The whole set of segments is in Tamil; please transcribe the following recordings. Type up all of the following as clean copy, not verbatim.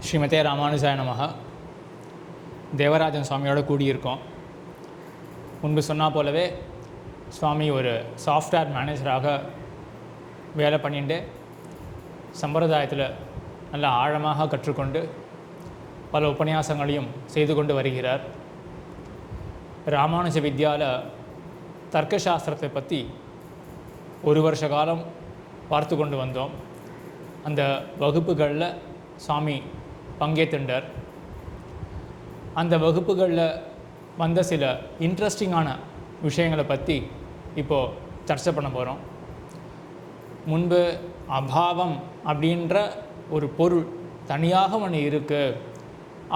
ஸ்ரீமதே ராமானுஜாய நமஹ. தேவராஜன் சுவாமியோட கூடியிருக்கோம். முன்பு சொன்னால் போலவே சுவாமி ஒரு சாஃப்ட்வேர் மேனேஜராக வேலை பண்ணிட்டு சம்பிரதாயத்தில் நல்ல ஆழமாக கற்றுக்கொண்டு பல உபன்யாசங்களையும் செய்து கொண்டு வருகிறார். ராமானுஜ வித்யாவில் தர்க்கசாஸ்திரத்தை பற்றி ஒரு வருஷ காலம் பார்த்து கொண்டு வந்தோம். அந்த வகுப்புகளில் சுவாமி பங்கேற்றுண்டார். அந்த வகுப்புகளில் வந்த சில இன்ட்ரெஸ்டிங்கான விஷயங்களை பற்றி இப்போது சர்ச்சை பண்ண போகிறோம். முன்பு அபாவம் அப்படின்ற ஒரு பொருள் தனியாக ஒன்று இருக்குது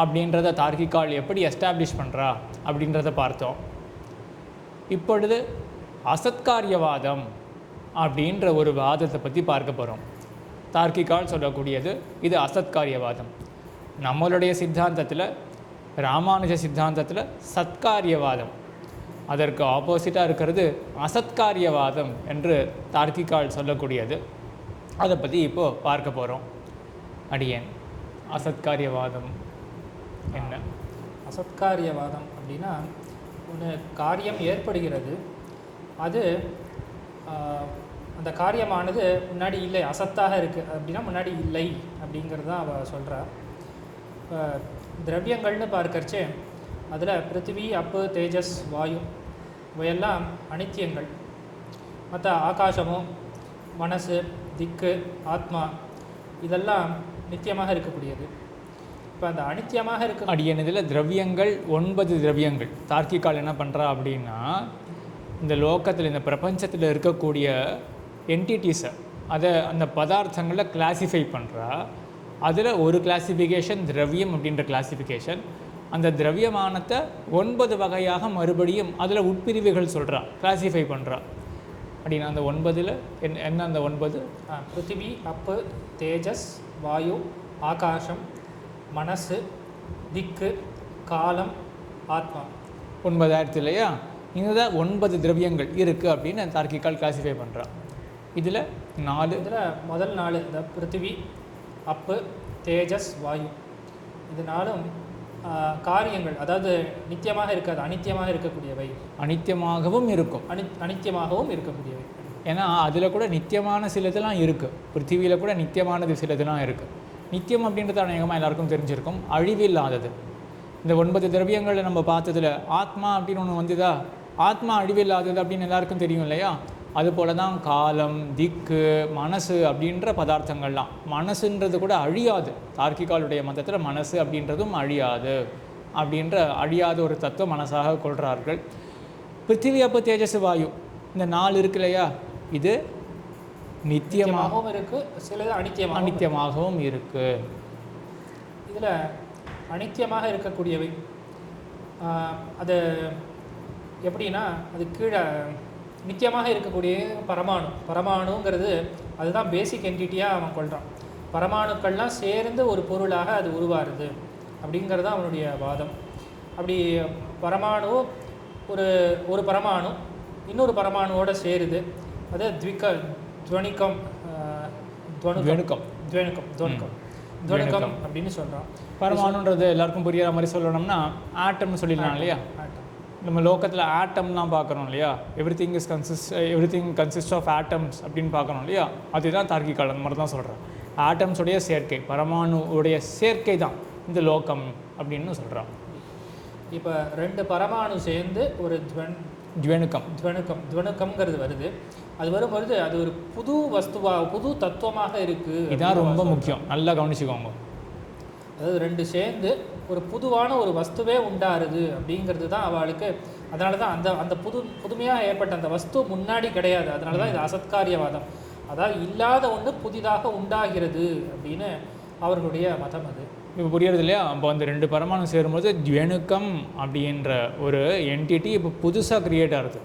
அப்படின்றத தார்க்கிகால் எப்படி எஸ்டாப்ளிஷ் பண்ணுறா அப்படின்றத பார்த்தோம். இப்பொழுது அசத்காரியவாதம் அப்படின்ற ஒரு வாதத்தை பற்றி பார்க்க போகிறோம். தார்க்கிகால் சொல்லக்கூடியது இது அசத்காரியவாதம். நம்மளுடைய சித்தாந்தத்தில், ராமானுஜ சித்தாந்தத்தில் சத்காரியவாதம், அதற்கு ஆப்போசிட்டாக இருக்கிறது அசத்காரியவாதம் என்று தார்க்கிகால் சொல்லக்கூடியது. அதை பற்றி இப்போது பார்க்க போகிறோம். அடியேன், அசத்காரியவாதம் என்ன? அசத்காரியவாதம் அப்படின்னா ஒரு காரியம் ஏற்படுகிறது, அது அந்த காரியமானது முன்னாடி இல்லை, அசத்தாக இருக்குது அப்படின்னா முன்னாடி இல்லை அப்படிங்கிறது தான் அவள் சொல்கிறா. இப்போ திரவியங்கள்னு பார்க்கறச்சே அதில் பிருத்திவி, அப்பு, தேஜஸ், வாயு இவையெல்லாம் அனித்தியங்கள். மற்ற ஆகாசமும் மனசு, திக்கு, ஆத்மா இதெல்லாம் நித்தியமாக இருக்கக்கூடியது. இப்போ அந்த அனித்தியமாக இருக்க அடியன் இதில் திரவியங்கள் 9 திரவியங்கள் தார்க்கிகால் என்ன பண்ணுறா அப்படின்னா, இந்த லோகத்தில், இந்த பிரபஞ்சத்தில் இருக்கக்கூடிய என்டிட்டிஸை, அதை அந்த பதார்த்தங்களை கிளாஸிஃபை பண்ணுறா. அதில் ஒரு கிளாசிஃபிகேஷன் திரவியம் அப்படின்ற கிளாசிஃபிகேஷன். அந்த திரவியமானத்தை 9 வகையாக மறுபடியும் அதில் உட்பிரிவுகள் சொல்கிறா, கிளாஸிஃபை பண்ணுறா. அப்படின்னா அந்த 9ல் என்ன? அந்த 9 பிருத்திவி, அப்பு, தேஜஸ், வாயு, ஆகாசம், மனசு, திக்கு, காலம், ஆத்மா. 9 இல்லையா? இந்த 9 திரவியங்கள் இருக்குது அப்படின்னு தார்க்கிகால் கிளாஸிஃபை பண்ணுறா. இதில் 4, இதில் முதல் 4 இந்த பிருத்திவி, அப்பு, தேஜஸ், வாயு இது 4ம் காரியங்கள், அதாவது நித்தியமாக இருக்காது, அனித்தியமாக இருக்கக்கூடியவை. அனித்தியமாகவும் இருக்கும். அனித்தியமாகவும் இருக்கக்கூடியவை. ஏன்னா அதில் கூட நித்தியமான சிலதெல்லாம் இருக்குது. பிருத்திவியில் கூட நித்தியமானது சிலதெல்லாம் இருக்குது. நித்தியம் அப்படின்றது அநேகமாக எல்லாருக்கும் தெரிஞ்சிருக்கும், அழிவில்லாதது. இந்த 9 திரவியங்களில் நம்ம பார்த்ததில் ஆத்மா அப்படின்னு ஒன்று வந்துதா, ஆத்மா அழிவில்லாதது அப்படின்னு எல்லாருக்கும் தெரியும் இல்லையா? அதுபோல தான் காலம், திக்கு, மனசு அப்படின்ற பதார்த்தங்கள்லாம். மனசுன்றது கூட அழியாது. தார்க்கிகாலுடைய மதத்தில் மனசு அப்படின்றதும் அழியாது அப்படின்ற அழியாத ஒரு தத்துவம் மனசாக கொள்கிறார்கள். பிருத்திவி, அப்பு, தேஜஸ், வாயு இந்த 4 இருக்கு இல்லையா? இது நித்தியமாகவும் இருக்குது, சிலது அனித்தியமாகவும் இருக்குது. இதில் அனித்தியமாக இருக்கக்கூடியவை அது எப்படின்னா, அது கீழே நித்தியமாக இருக்கக்கூடிய பரமாணுங்கிறது அதுதான் பேசிக் என்டிட்டியாக அவன் கொள்கிறான். பரமாணுக்கள்லாம் சேர்ந்து ஒரு பொருளாக அது உருவாருது அப்படிங்கிறது தான் அவனுடைய வாதம். அப்படி பரமாணு ஒரு பரமாணு இன்னொரு பரமாணுவோடு சேருது, அது துவனிக்கம் அப்படின்னு சொல்கிறான். பரமாணுன்றது எல்லாருக்கும் புரியாத மாதிரி சொல்லணும்னா ஆட்டம்னு சொல்லிடலாம் இல்லையா? நம்ம லோகத்தில் ஆட்டம்லாம் பார்க்குறோம் இல்லையா? எவ்ரிதிங் கன்சிஸ்ட் ஆஃப் ஆட்டம்ஸ் அப்படின்னு பார்க்குறோம் இல்லையா? அதுதான் தார்க்கிகால் அந்த மாதிரி தான் சொல்கிறேன். ஆட்டம்ஸுடைய சேர்க்கை, பரமாணுடைய சேர்க்கை தான் இந்த லோகம் அப்படின்னு சொல்கிறான். இப்போ 2 பரமாணு சேர்ந்து ஒரு துவனுக்கம்ங்கிறது வருது. அது வரும்பொழுது அது ஒரு புது வஸ்துவாக, புது தத்துவமாக இருக்குது. இதான் ரொம்ப முக்கியம், நல்லா கவனிச்சுக்கோங்க. அதாவது 2 சேர்ந்து ஒரு புதுவான ஒரு வஸ்துவே உண்டாருது அப்படிங்கிறது தான் அவளுக்கு. அதனால தான் அந்த புதுமையாக ஏற்பட்ட அந்த வஸ்து முன்னாடி கிடையாது. அதனால தான் இது அசத்காரியவாதம். அதாவது இல்லாத ஒன்று புதிதாக உண்டாகிறது அப்படின்னு அவர்களுடைய மதம். அது இப்போ புரியுறது இல்லையா? அப்போ அந்த 2 பரமாணு சேரும்போது துவனுக்கம் அப்படின்ற ஒரு என்டிட்டி இப்போ புதுசாக க்ரியேட் ஆகுது.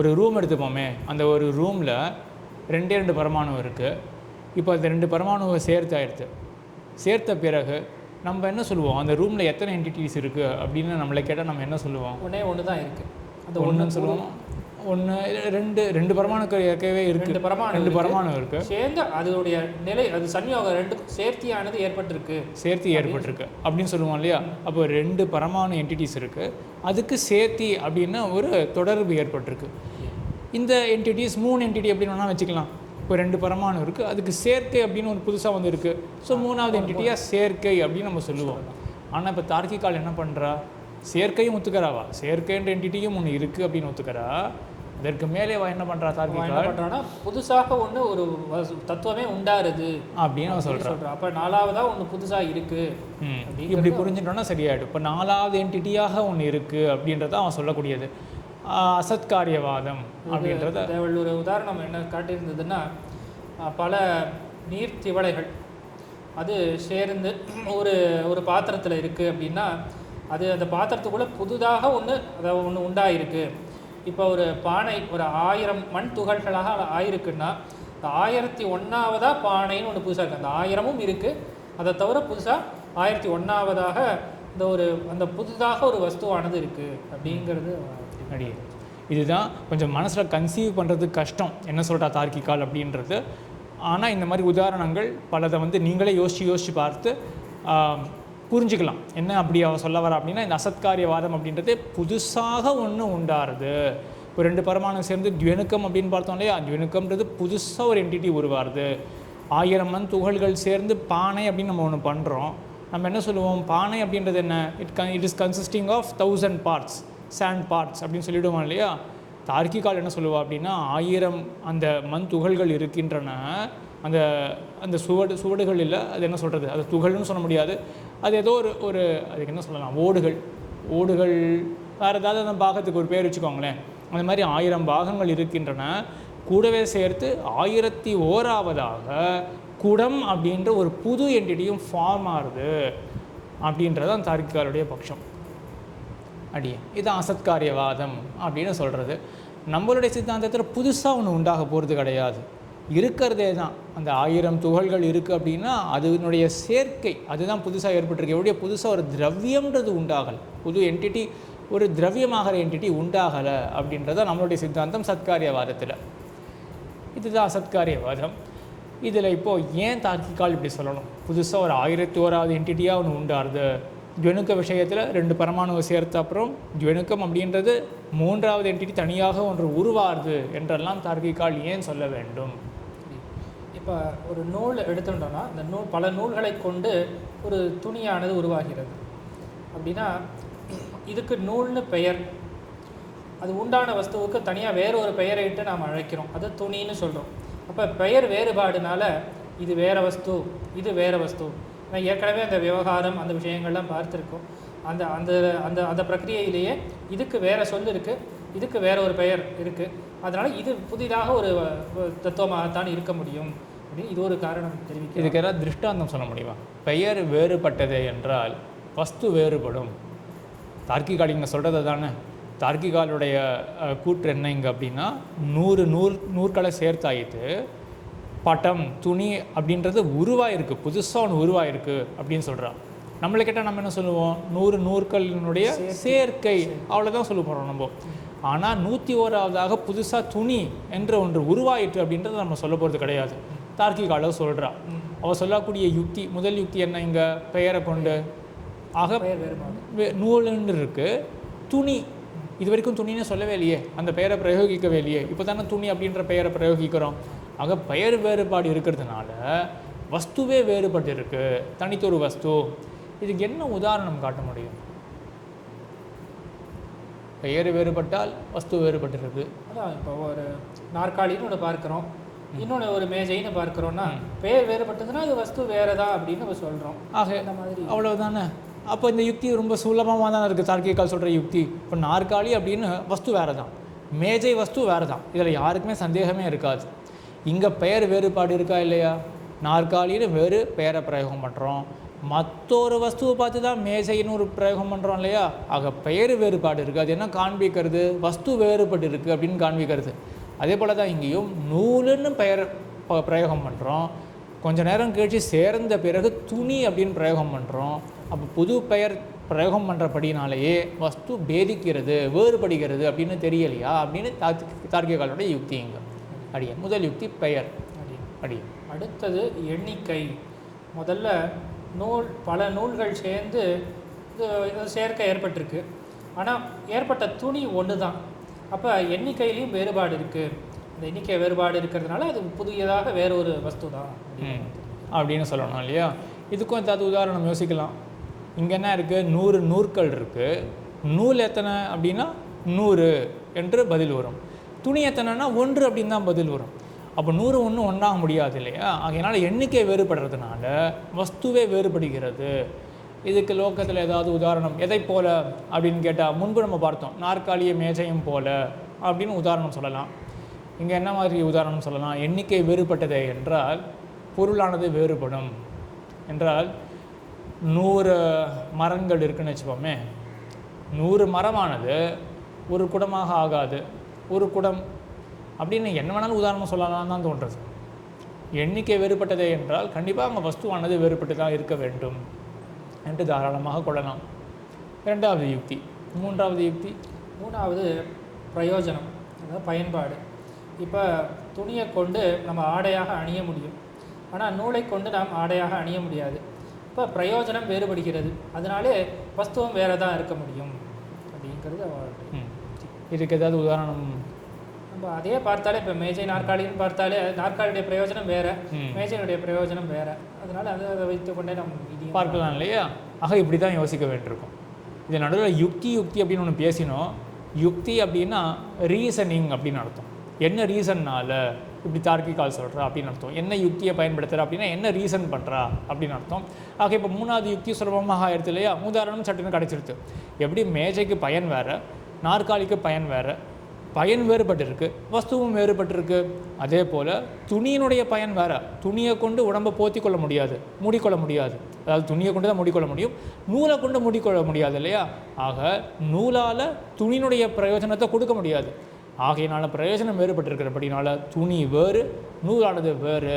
ஒரு ரூம் எடுத்துப்போமே, அந்த ஒரு ரூமில் 2 பரமாணு இருக்குது. இப்போ அந்த 2 பரமாணுவை சேர்த்த பிறகு நம்ம என்ன சொல்லுவோம்? அந்த ரூமில் எத்தனை என்டிட்டிஸ் இருக்குது அப்படின்னு நம்மளை கேட்டால் நம்ம என்ன சொல்லுவோம்? ஒன்று தான் இருக்குது, அந்த ஒன்றுன்னு சொல்லுவோம். ஒன்று ரெண்டு பரமாணுக்கு ஏற்கனவே இருக்குது. ரெண்டு பரமாணு இருக்குது சேர்ந்து அதோடைய நிலை அது சன்யோகம் ரெண்டுக்கும் சேர்த்தியானது சேர்த்தி ஏற்பட்டிருக்கு அப்படின்னு சொல்லுவோம் இல்லையா. அப்போ 2 பரமாணு என்டிட்டிஸ் இருக்குது, அதுக்கு சேர்த்தி அப்படின்னா ஒரு தொடர்பு ஏற்பட்டிருக்கு. இந்த என்டிட்டிஸ் 3 என்டிட்டி அப்படின்னு வேணால் வச்சுக்கலாம். இப்போ 2 பரமாணு இருக்குது, அதுக்கு சேர்க்கை அப்படின்னு ஒரு புதுசாக வந்து இருக்குது. ஸோ 3வது என்டிட்டியாக சேர்க்கை அப்படின்னு நம்ம சொல்லுவோம். ஆனால் இப்போ தார்க்கிகால் என்ன பண்ணுறா, சேர்க்கையும் ஒத்துக்கிறாவா, சேர்க்கைன்ற என்டிட்டியும் ஒன்று இருக்குது அப்படின்னு ஒத்துக்கிறா. அதற்கு மேலே என்ன பண்ணுறா தார்க்கிகால், புதுசாக ஒன்று ஒரு தத்துவமே உண்டாருது அப்படின்னு அவன் சொல்கிறான். அப்போ 4வதாக ஒன்று புதுசாக இருக்குது இப்படி புரிஞ்சுட்டோன்னா சரியாயிடும். இப்போ 4வது என்டிட்டியாக ஒன்று இருக்குது அப்படின்றத அவன் சொல்லக்கூடியது அசத்காரியவாதம் அப்படின்றத. ஒரு உதாரணம் என்ன காட்டியிருந்ததுன்னா, பல நீர் திவளைகள் அது சேர்ந்து ஒரு பாத்திரத்தில் இருக்குது அப்படின்னா, அது அந்த பாத்திரத்துக்குள்ளே புதுதாக ஒன்று உண்டாயிருக்கு. இப்போ ஒரு பானை ஒரு 1000 மண் துகள்களாக ஆயிருக்குன்னா, இந்த 1001வது பானைன்னு ஒன்று புதுசாக இருக்குது. அந்த 1000மும் இருக்குது, அதை தவிர புதுசாக 1001வதாக அந்த புதுதாக ஒரு வஸ்துவானது இருக்குது அப்படிங்கிறது அடியே. இதுதான் கொஞ்சம் மனசில் கன்சீவ் பண்ணுறதுக்கு கஷ்டம், என்ன சொல்கிறா தார்க்கிகால் அப்படின்றது. ஆனால் இந்த மாதிரி உதாரணங்கள் பலதை நீங்களே யோசித்து பார்த்து புரிஞ்சுக்கலாம். என்ன அப்படி அவ சொல்ல வர அப்படின்னா, இந்த அசத்காரியவாதம் அப்படின்றது புதுசாக ஒன்று உண்டாருது. இப்போ 2 பரமாணு சேர்ந்து துவனுக்கம் அப்படின்னு பார்த்தோம் இல்லையா, துவனுக்கம்ன்றது புதுசாக ஒரு என்டிட்டி உருவாருது. 1000 மண் துகள்கள் சேர்ந்து பானை அப்படின்னு நம்ம ஒன்று பண்ணுறோம். நம்ம என்ன சொல்லுவோம், பானை அப்படின்றது என்ன, it is consisting of 1000 parts, sand parts அப்படின்னு சொல்லிவிடுவோம் இல்லையா. தார்க்கிகால் என்ன சொல்லுவா அப்படின்னா, 1000 அந்த மண் துகள்கள் இருக்கின்றன. அந்த அந்த சுவடுகள் இல்லை, அது என்ன சொல்கிறது, அது துகள்னு சொல்ல முடியாது, அது ஏதோ ஒரு அதுக்கு என்ன சொல்லலாம், ஓடுகள் வேறு ஏதாவது அந்த பாகத்துக்கு ஒரு பேர் வச்சுக்கோங்களேன். அந்த மாதிரி 1000 பாகங்கள் இருக்கின்றன. கூடவே சேர்த்து 1001வதாக குடம் அப்படின்ற ஒரு புது என்டிட்டியும் ஃபார்ம் ஆகுது அப்படின்றது அந்த தார்க்கிகாலுடைய பட்சம். இது அசத்காரியவாதம் அப்படின்னு சொல்கிறது. நம்மளுடைய சித்தாந்தத்தில் புதுசாக ஒன்று உண்டாக போகிறது கிடையாது, இருக்கிறதே தான். அந்த 1000 துகள்கள் இருக்குது அப்படின்னா அதனுடைய சேர்க்கை அதுதான் புதுசாக ஏற்பட்டிருக்கு. எப்படியே புதுசாக ஒரு திரவியம்ன்றது உண்டாகலை, புது என்டிட்டி ஒரு திரவியமாகிற என்டிட்டி உண்டாகலை அப்படின்றத நம்மளுடைய சித்தாந்தம் சத்காரியவாதத்தில். இதுதான் அசத்காரியவாதம். இதில் இப்போது ஏன் தார்க்கிகால் இப்படி சொல்லணும், புதுசாக ஒரு 1001வது என்டிட்டியாக ஒன்று உண்டாருது. துவனுக்க விஷயத்தில் 2 பரமாணுவை சேர்த்த அப்புறம் துவனுக்கம் அப்படின்றது 3வது என்டிட்டி தனியாக ஒன்று உருவாருது என்றெல்லாம் தார்க்கிகால் ஏன் சொல்ல வேண்டும். இப்போ ஒரு நூல் எடுத்துட்டோம்னா, இந்த பல நூல்களை கொண்டு ஒரு துணியானது உருவாகிறது அப்படின்னா, இதுக்கு நூல்னு பெயர், அது உண்டான வஸ்துவுக்கு தனியாக வேறு ஒரு பெயரை இட்டு நாம் அழைக்கிறோம், அது துணின்னு சொல்கிறோம். அப்போ பெயர் வேறுபாடுனால இது வேறு வஸ்து, இது வேறு வஸ்து. நான் ஏற்கனவே அந்த விவகாரம் அந்த விஷயங்கள்லாம் பார்த்துருக்கோம். அந்த அந்த அந்த அந்த பிரக்கிரியையிலேயே இதுக்கு வேறு சொல் இருக்குது, இதுக்கு வேறு ஒரு பெயர் இருக்குது. அதனால் இது புதிதாக ஒரு தத்துவமாகத்தான் இருக்க முடியும் அப்படின்னு இது ஒரு காரணம் தெரிவிக்கும். இதுக்கு ஏதாவது திருஷ்டாந்தம் சொல்ல முடியுமா? பெயர் வேறுபட்டது என்றால் வஸ்து வேறுபடும். தார்க்கிகால் இங்கே சொல்கிறது தானே. தார்க்கிகாலுடைய கூற்று என்ன இங்கே அப்படின்னா, 100 நூற்களை சேர்த்தாயிட்டு பட்டம் துணி அப்படின்றது உருவாயிருக்கு, புதுசாக ஒன்று உருவாயிருக்கு அப்படின்னு சொல்கிறான். நம்மளை கேட்டால் நம்ம என்ன சொல்லுவோம், 100 நூற்களினுடைய சேர்க்கை அவ்வளோதான் சொல்ல போகிறோம் நம்ம. ஆனால் 101வதாக புதுசாக துணி என்ற ஒன்று உருவாயிற்று அப்படின்றத நம்ம சொல்ல போகிறது கிடையாது. தார்க்கிகால சொல்கிறா. அவள் சொல்லக்கூடிய யுக்தி, முதல் யுக்தி என்ன, இங்கே பெயரை கொண்டு ஆக நூலுன்னு இருக்குது, துணி இது வரைக்கும் துணின்னு சொல்லவே இல்லையே, அந்த பெயரை பிரயோகிக்கவே இல்லையே, இப்போ தானே துணி அப்படின்ற பெயரை பிரயோகிக்கிறோம். ஆக பெயர் வேறுபாடு இருக்கிறதுனால வஸ்துவே வேறுபட்டு இருக்குது, தனித்தொரு வஸ்து. இதுக்கு என்ன உதாரணம் காட்ட முடியும்? பெயர் வேறுபட்டால் வஸ்து வேறுபட்டுருக்கு. அதான் இப்போ ஒரு நாற்காலின்னு ஒன்று பார்க்குறோம், இன்னொன்று ஒரு மேஜைன்னு பார்க்குறோன்னா பெயர் வேறுபட்டதுன்னா அது வஸ்து வேறு தான் அப்படின்னு நம்ம சொல்கிறோம். ஆக இந்த மாதிரி அவ்வளோதானே. அப்போ இந்த யுக்தி ரொம்ப சுலபமாக தான் இருக்குது. தார்க்கிகால் சொல்கிற யுக்தி, இப்போ நாற்காலி அப்படின்னு வஸ்து வேறு தான், மேஜை வஸ்து வேறு தான், இதில் யாருக்குமே சந்தேகமே இருக்காது. இங்கே பெயர் வேறுபாடு இருக்கா இல்லையா? நாற்காலின்னு வேறு பெயரை பிரயோகம் பண்ணுறோம், மற்றொரு வஸ்துவை பார்த்து தான் மேஜைன்னு ஒரு பிரயோகம் பண்ணுறோம் இல்லையா? ஆக பெயர் வேறுபாடு இருக்குது. அது என்ன காண்பிக்கிறது? வஸ்து வேறுபட்டு இருக்குது அப்படின்னு காண்பிக்கிறது. அதே போல் தான் இங்கேயும் நூலுன்னு பெயர் பிரயோகம் பண்ணுறோம், கொஞ்ச நேரம் கழிச்சு சேர்ந்த பிறகு துணி அப்படின்னு பிரயோகம் பண்ணுறோம். அப்போ புது பெயர் பிரயோகம் பண்ணுறபடினாலேயே வஸ்து பேதிக்கிறது, வேறுபடுகிறது அப்படின்னு தெரியலையா அப்படின்னு தார்க்கிகாலுடைய யுக்தி இங்கே. அடிய முதல் யுக்தி பெயர். அடிய அடுத்தது எண்ணிக்கை. முதல்ல பல நூல்கள் சேர்ந்து இது சேர்க்கை ஏற்பட்டிருக்கு. ஆனால் ஏற்பட்ட துணி ஒன்று தான். அப்போ எண்ணிக்கையிலையும் வேறுபாடு இருக்குது. இந்த எண்ணிக்கை வேறுபாடு இருக்கிறதுனால அது புதியதாக வேற ஒரு வஸ்து தான் அப்படின்னு சொல்லணும் இல்லையா? இதுக்கும் ஏதாவது உதாரணம் யோசிக்கலாம். இங்கே என்ன இருக்குது? 100 நூற்கள் இருக்குது. நூல் எத்தனை அப்படின்னா 100 என்று பதில் வரும். துணி எத்தனைன்னா 1 அப்படின்னு தான் பதில் வரும். அப்போ 100 ஒன்றும் ஒன்றாக முடியாது இல்லையா? அதனால் எண்ணிக்கை வேறுபடுறதுனால வஸ்துவே வேறுபடுகிறது. இதுக்கு லோக்கத்தில் ஏதாவது உதாரணம் எதை போல அப்படின்னு கேட்டால், முன்பு நம்ம பார்த்தோம் நாற்காலிய மேஜையும் போல அப்படின்னு உதாரணம் சொல்லலாம். இங்கே என்ன மாதிரி உதாரணம் சொல்லலாம்? எண்ணிக்கை வேறுபட்டது என்றால் பொருளானது வேறுபடும். என்றால் 100 மரங்கள் இருக்குன்னு வச்சுப்போமே, 100 மரமானது ஒரு குடமாக ஆகாது. ஒரு குடம் அப்படின்னு என்ன வேணாலும் உதாரணம் சொல்லலாம் தான் தோன்றுறது. எண்ணிக்கை வேறுபட்டதே என்றால் கண்டிப்பாக அங்கே வஸ்துவானது வேறுபட்டு தான் இருக்க வேண்டும் என்று தாராளமாக கொள்ளலாம். இரண்டாவது யுக்தி. மூன்றாவது யுக்தி. மூணாவது பிரயோஜனம், அதாவது பயன்பாடு. இப்போ துணியை கொண்டு நம்ம ஆடையாக அணிய முடியும், ஆனால் நூலை கொண்டு நாம் ஆடையாக அணிய முடியாது. இப்போ பிரயோஜனம் வேறுபடுகிறது, அதனாலே வஸ்துவம் வேறு தான் இருக்க முடியும் அப்படிங்கிறது. இதுக்கு ஏதாவது உதாரணம்? நம்ம அதே பார்த்தாலே இப்போ மேஜை நாற்காலின்னு பார்த்தாலே நாற்காலியுடைய பிரயோஜனம் வேறு, மேஜையினுடைய பிரயோஜனம் வேறு. அதனால் அதை வைத்துக்கொண்டே நம்ம இதையும் பார்க்கலாம் இல்லையா? ஆக இப்படி தான் யோசிக்க வேண்டியிருக்கும். இது நடுவில் யுக்தி அப்படின்னு ஒன்று பேசினோம். யுக்தி அப்படின்னா ரீசனிங் அப்படின்னு அர்த்தம். என்ன ரீசன்னால் இப்படி தார்க்கிகால் சொல்கிறா அப்படின்னு அர்த்தம். என்ன யுக்தியை பயன்படுத்துகிறா அப்படின்னா என்ன ரீசன் பண்ணுறா அப்படின்னு அர்த்தம். ஆக இப்போ மூணாவது யுக்தி சுலபமாக ஆயிடுச்சு இல்லையா? உதாரணம் சட்டுன்னு கிடச்சிருது. எப்படி மேஜைக்கு பயன் வேறு, நாற்காலிக்கு பயன் வேறு, பயன் வேறுபட்டிருக்கு, வஸ்துவும் வேறுபட்டிருக்கு. அதே போல் துணியினுடைய பயன் வேறு. துணியை கொண்டு உடம்பை போத்தி கொள்ள முடியாது, மூடிக்கொள்ள முடியாது. அதாவது துணியை கொண்டு தான் மூடிக்கொள்ள முடியும், நூலை கொண்டு மூடிக்கொள்ள முடியாது இல்லையா? ஆக நூலால் துணியினுடைய பிரயோஜனத்தை கொடுக்க முடியாது. ஆகையினால பிரயோஜனம் வேறுபட்டிருக்கிறபடினால துணி வேறு, நூலானது வேறு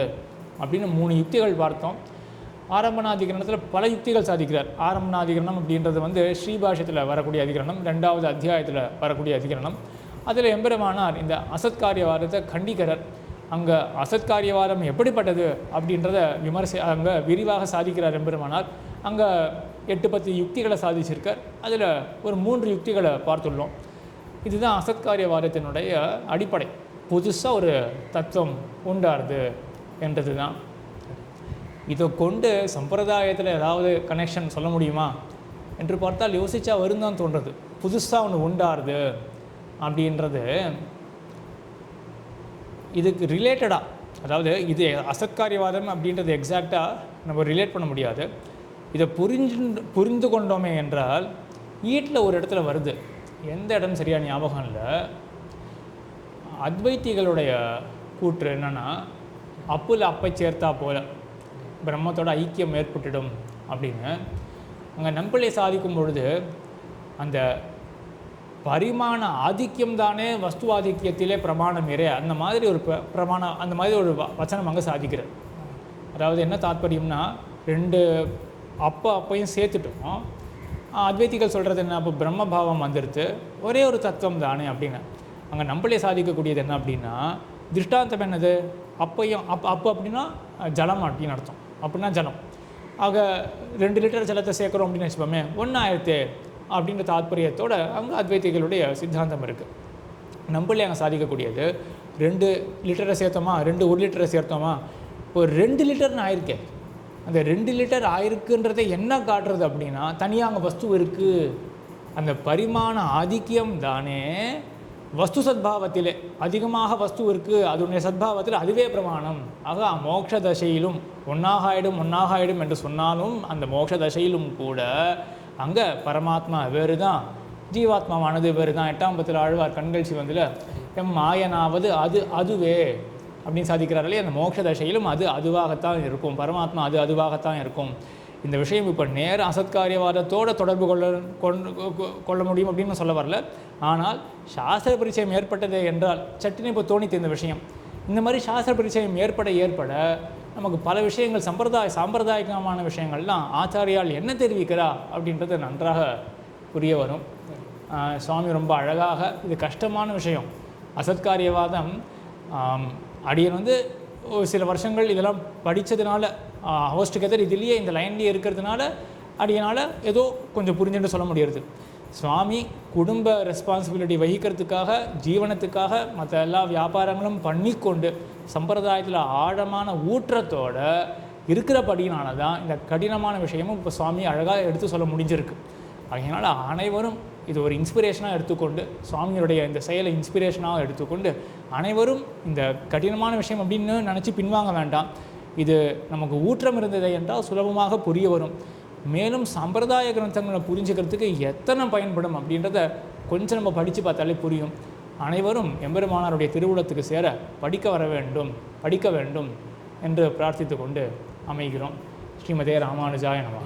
அப்படின்னு 3 யுக்திகள் பார்த்தோம். ஆரம்பணாதிகரணத்தில் பல யுக்திகள் சாதிக்கிறார். ஆரம்பணாதிகரணம் அப்படின்றது ஸ்ரீபாஷ்யத்தில் வரக்கூடிய அதிகரணம், 2வது அத்தியாயத்தில் வரக்கூடிய அதிகரணம். அதில் எம்பெருமானார் இந்த அசத்காரியவாதத்தை கண்டிக்கிறார். அங்கே அசத்காரியவாதம் எப்படிப்பட்டது அப்படின்றத அங்கே விரிவாக சாதிக்கிறார் எம்பெருமானார். அங்கே 8-10 யுக்திகளை சாதிச்சிருக்கார். அதில் ஒரு 3 யுக்திகளை பார்த்துள்ளோம். இதுதான் அசத்காரியவாதத்தினுடைய அடிப்படை. புதுசாக ஒரு தத்துவம் உண்டாருது என்றது தான். இதை கொண்டு சம்பிரதாயத்தில் ஏதாவது கனெக்ஷன் சொல்ல முடியுமா என்று பார்த்தால் யோசித்தா வருந்தான் தோன்றது. புதுசாக ஒன்று உண்டாருது அப்படின்றது இதுக்கு ரிலேட்டடாக, அதாவது இது அசத்காரியவாதம் அப்படின்றது எக்ஸாக்டாக நம்ம ரிலேட் பண்ண முடியாது. இதை புரிந்து கொண்டோமே என்றால் வீட்டில் ஒரு இடத்துல வருது, எந்த இடம் சரியாக ஞாபகம் இல்லை. அத்வைத்திகளுடைய கூற்று என்னென்னா, அப்புல அப்பை சேர்த்தா போல பிரம்மத்தோட ஐக்கியம் ஏற்பட்டுடும் அப்படின்னு. அங்கே நம்பிளை சாதிக்கும் பொழுது அந்த பரிமாண ஆதிக்கியம் தானே வஸ்து ஆதிக்கியத்திலே பிரமாணம் ஏறே, அந்த மாதிரி ஒரு பிரமாணம், அந்த மாதிரி ஒரு வச்சனம் அங்கே சாதிக்கிறது. அதாவது என்ன தாத்பரியம்னா, 2 அப்பையும் சேர்த்துட்டோம். அத்வைத்திகள் சொல்கிறது என்ன, அப்போ பிரம்மபாவம் வந்துடுது, ஒரே ஒரு தத்துவம் தானே அப்படின்னு. அங்கே நம்மளே சாதிக்கக்கூடியது என்ன அப்படின்னா, திருஷ்டாந்தம் என்னது, அப்பையும் அப்போ அப்படின்னா ஜலம் அப்படின்னு அர்த்தம். அப்படின்னா ஜலம். ஆக 2 லிட்டர் ஜலத்தை சேர்க்குறோம் அப்படின்னு வச்சுப்போமே, 1 ஆயிரத்து அப்படின்ற தாத்பரியத்தோடு அங்கே அத்வைத்திகளுடைய சித்தாந்தம் இருக்குது. நம்மளே அங்கே சாதிக்கக்கூடியது 2 லிட்டரை சேர்த்தோமா, 1 லிட்டரை சேர்த்தோமா, இப்போ 2 லிட்டர்னு ஆயிருக்கே. அந்த 2 லிட்டர் ஆயிருக்குன்றதை என்ன காட்டுறது அப்படின்னா, தனியாக அங்கே வஸ்து இருக்குது. அந்த பரிமாண ஆதிக்கியம் தானே வஸ்து சத்பாவத்திலே அதிகமாக வஸ்து இருக்குது, அதனுடைய சத்பாவத்தில் அதுவே பிரமாணம். ஆக மோட்ச தசையிலும் ஒன்றாகாயிடும் என்று சொன்னாலும் அந்த மோட்ச தசையிலும் கூட அங்கே பரமாத்மா வேறு தான், ஜீவாத்மாவானது வேறு தான். 8ஆம் பத்தில் ஆழ்வார் கண்கள் சிவந்தில் மாயனாவது அதுவே அப்படின்னு சாதிக்கிறார் இல்லையா? அந்த மோட்ச தசையிலும் அதுவாகத்தான் இருக்கும், பரமாத்மா அதுவாகத்தான் இருக்கும். இந்த விஷயம் இப்போ நேர அசத்காரியவாதத்தோடு தொடர்பு கொள்ள முடியும் அப்படின்னு சொல்ல வரல. ஆனால் சாஸ்திர பரிச்சயம் ஏற்பட்டதே என்றால் சட்டுன்னு இப்போ தோணித்து இந்த விஷயம். இந்த மாதிரி சாஸ்திர பரிச்சயம் ஏற்பட நமக்கு பல விஷயங்கள் சாம்பிரதாயிகமான விஷயங்கள்லாம் ஆச்சாரியால் என்ன தெரிவிக்கிறா அப்படின்றது நன்றாக புரிய வரும். சுவாமி ரொம்ப அழகாக, இது கஷ்டமான விஷயம் அசத்காரியவாதம். அடியன் வந்து ஒரு சில வருஷங்கள் இதெல்லாம் படித்ததுனால ஹோஸ்ட் டுகெதர் இதுலேயே இந்த லைன்லேயே இருக்கிறதுனால அடியனால் ஏதோ கொஞ்சம் புரிஞ்சுட்டு சொல்ல முடியாது. சுவாமி குடும்ப ரெஸ்பான்சிபிலிட்டி வகிக்கிறதுக்காக, ஜீவனத்துக்காக மற்ற எல்லா வியாபாரங்களும் பண்ணிக்கொண்டு சம்பிரதாயத்தில் ஆழமான ஊற்றத்தோட இருக்கிறபடினால தான் இந்த கடினமான விஷயமும் இப்போ சுவாமி அழகாக எடுத்து சொல்ல முடிஞ்சிருக்கு. அதனால் அனைவரும் இது ஒரு இன்ஸ்பிரேஷனாக எடுத்துக்கொண்டு, சுவாமியுடைய இந்த செயலை இன்ஸ்பிரேஷனாக எடுத்துக்கொண்டு அனைவரும் இந்த கடினமான விஷயம் அப்படின்னு நினச்சி பின்வாங்க வேண்டாம். இது நமக்கு ஊற்றம் இருந்தது என்றால் சுலபமாக புரிய வரும். மேலும் சம்பிரதாய கிரந்தங்களை புரிஞ்சுக்கிறதுக்கு எத்தனை பயன்படும் அப்படின்றத கொஞ்சம் நம்ம படித்து பார்த்தாலே புரியும். அனைவரும் எம்பெருமானாருடைய திருவுளத்துக்கு சேர படிக்க வேண்டும் என்று பிரார்த்தித்து கொண்டு அமைகிறோம். ஸ்ரீமதே ராமானுஜாய நமஹ.